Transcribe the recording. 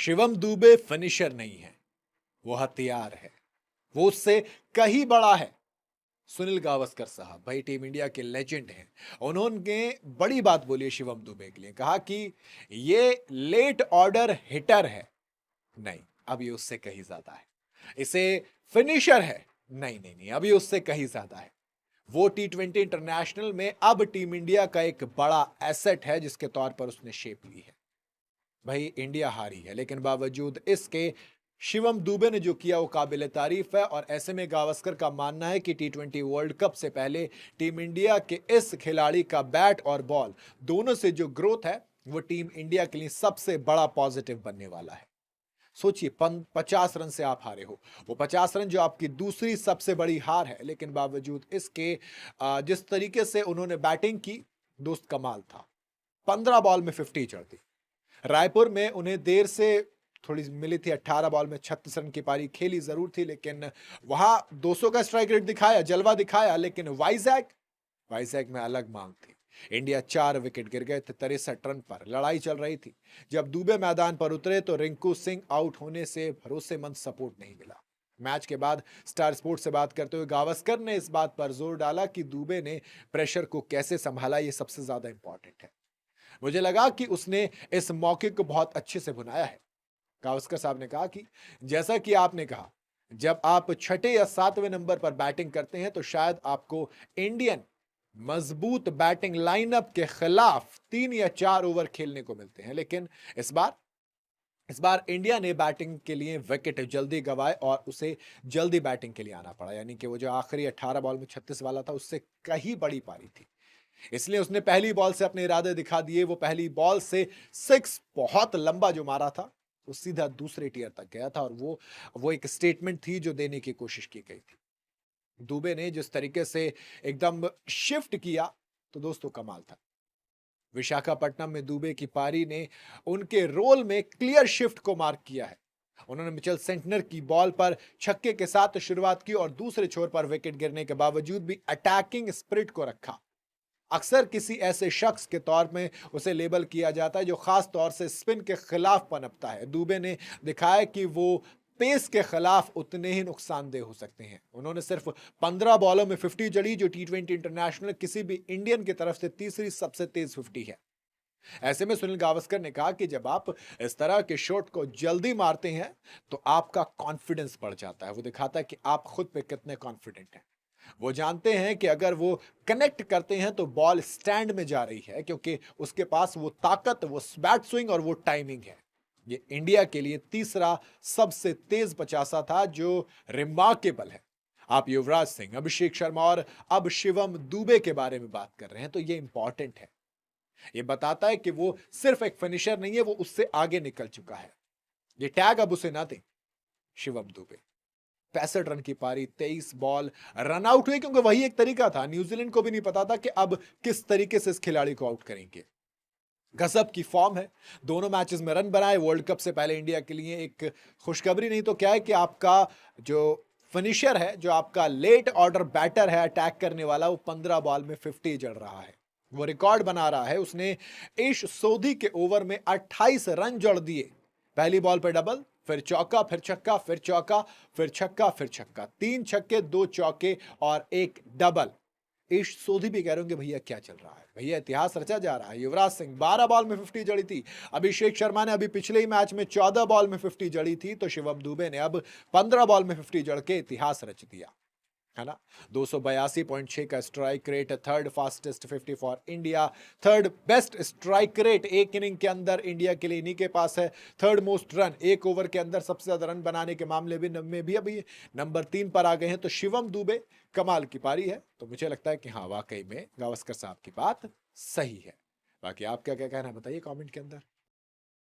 Shivam Dubey finisher नहीं है, वो हथियार है, वो उससे कहीं बड़ा है। सुनील गावस्कर साहब भाई टीम इंडिया के लेजेंड हैं। उन्होंने बड़ी बात बोली है शिवम दुबे के लिए, कहा कि ये लेट ऑर्डर हिटर है, नहीं अभी उससे कहीं ज्यादा है। इसे फिनिशर है, नहीं नहीं नहीं अभी उससे कहीं ज्यादा है। वो T20 इंटरनेशनल में अब टीम इंडिया का एक बड़ा एसेट है जिसके तौर पर उसने शेप ली है। भाई इंडिया हारी है, लेकिन बावजूद इसके शिवम दुबे ने जो किया वो काबिल तारीफ है। और ऐसे में गावस्कर का मानना है कि T20 वर्ल्ड कप से पहले टीम इंडिया के इस खिलाड़ी का बैट और बॉल दोनों से जो ग्रोथ है वो टीम इंडिया के लिए सबसे बड़ा पॉजिटिव बनने वाला है। सोचिए 50 रन से आप हारे हो, वो 50 रन जो आपकी दूसरी सबसे बड़ी हार है, लेकिन बावजूद इसके जिस तरीके से उन्होंने बैटिंग की दोस्त कमाल था। 15 बॉल में 50 चढ़ दी। रायपुर में उन्हें देर से थोड़ी मिली थी, 18 बॉल में 36 रन की पारी खेली जरूर थी, लेकिन वहां 200 का स्ट्राइक रेट दिखाया, जलवा दिखाया। लेकिन वाइजैक में अलग मांग थी। इंडिया 4 विकेट गिर गए थे 63 रन पर, लड़ाई चल रही थी। जब दुबे मैदान पर उतरे तो रिंकू सिंह आउट होने से भरोसेमंद सपोर्ट नहीं मिला। मैच के बाद स्टार स्पोर्ट्स से बात करते हुए गावस्कर ने इस बात पर जोर डाला कि दुबे ने प्रेशर को कैसे संभाला, यह सबसे ज्यादा इंपॉर्टेंट है। मुझे लगा कि उसने इस मौके को बहुत अच्छे से बुनाया है। गावस्कर साहब ने कहा कि जैसा कि आपने कहा, जब आप छठे या सातवें नंबर पर बैटिंग करते हैं तो शायद आपको इंडियन मजबूत बैटिंग लाइनअप के खिलाफ 3 या 4 ओवर खेलने को मिलते हैं, लेकिन इस बार इंडिया ने बैटिंग के लिए विकेट जल्दी गंवाए और उसे जल्दी बैटिंग के लिए आना पड़ा। यानी कि वो जो आखिरी 18 बॉल में 36 वाला था उससे कहीं बड़ी पारी थी, इसलिए उसने पहली बॉल से अपने इरादे दिखा दिए। वो पहली बॉल से 6 बहुत लंबा जो मारा था वो सीधा दूसरे टियर तक गया था, और वो एक स्टेटमेंट थी जो देने की कोशिश की गई थी। दुबे ने जिस तरीके से एकदम शिफ्ट किया तो दोस्तों कमाल था। विशाखापट्टनम में दुबे की पारी ने उनके रोल में क्लियर शिफ्ट को मार्क किया है। उन्होंने मिचेल सेंटनर की बॉल पर छक्के के साथ शुरुआत की और दूसरे छोर पर विकेट गिरने के बावजूद भी अटैकिंग स्पिरिट को रखा। अक्सर किसी ऐसे शख्स के तौर में उसे लेबल किया जाता है जो खास तौर से स्पिन के खिलाफ पनपता है। दुबे ने दिखाया कि वो पेस के खिलाफ उतने ही नुकसानदेह हो सकते हैं। उन्होंने सिर्फ 15 बॉलों में 50 जड़ी, जो T20 इंटरनेशनल किसी भी इंडियन की तरफ से तीसरी सबसे तेज 50 है। ऐसे में सुनील गावस्कर ने कहा कि जब आप इस तरह के शॉट को जल्दी मारते हैं तो आपका कॉन्फिडेंस बढ़ जाता है। वो दिखाता है कि आप खुद पे कितने कॉन्फिडेंट हैं। वो जानते हैं कि अगर वो कनेक्ट करते हैं तो बॉल स्टैंड में जा रही है, क्योंकि उसके पास वो ताकत, वो बैट स्विंग और वो टाइमिंग है। ये इंडिया के लिए तीसरा सबसे तेज 50 था, जो रिमार्केबल है। आप युवराज सिंह, अभिषेक शर्मा और अब शिवम दुबे के बारे में बात कर रहे हैं, तो ये इंपॉर्टेंट है। ये बताता है कि वो सिर्फ एक फिनिशर नहीं है, वो उससे आगे निकल चुका है। ये टैग अब उसे ना दें। शिवम दुबे 65 रन की पारी, 23 बॉल रन आउट हुए, क्योंकि वही एक तरीका था। न्यूजीलैंड को भी नहीं पता था कि अब किस तरीके से इस खिलाड़ी को आउट करेंगे। गजब की फॉर्म है, दोनों मैचेस में रन बनाए। वर्ल्ड कप से पहले इंडिया के लिए एक खुशखबरी नहीं तो क्या है कि आपका जो फिनिशर है, जो आपका लेट ऑर्डर बैटर है, अटैक करने वाला, वो 15 बॉल में 50 जड़ रहा है। वो रिकॉर्ड बना रहा है। उसने ईश सोधी के ओवर में 28 रन जोड़ दिए। पहली बॉल पर डबल, फिर चौका, फिर छक्का, फिर चौका, फिर छक्का, फिर छक्का, 3 छक्के, 2 चौके और 1 डबल। ईश सोधी भी कह रहे होंगे भैया क्या चल रहा है, भैया इतिहास रचा जा रहा है। युवराज सिंह 12 बॉल में 50 जड़ी थी। अभिषेक शर्मा ने अभी पिछले ही मैच में 14 बॉल में 50 जड़ी थी, तो शिवम दुबे ने अब 15 बॉल में 50 जड़ के इतिहास रच दिया है ना। 282.6 का strike rate, third fastest 50 for India, third best strike rate एक इनिंग के अंदर इंडिया के लिए इन्हीं के पास है। थर्ड मोस्ट रन, एक ओवर के अंदर सबसे ज्यादा रन बनाने के मामले में भी अभी नंबर 3 पर आ गए हैं। तो शिवम दुबे कमाल की पारी है। तो मुझे लगता है कि हाँ, वाकई में गावस्कर साहब की बात सही है। बाकी आप क्या क्या कहना है बताइए कमेंट के अंदर।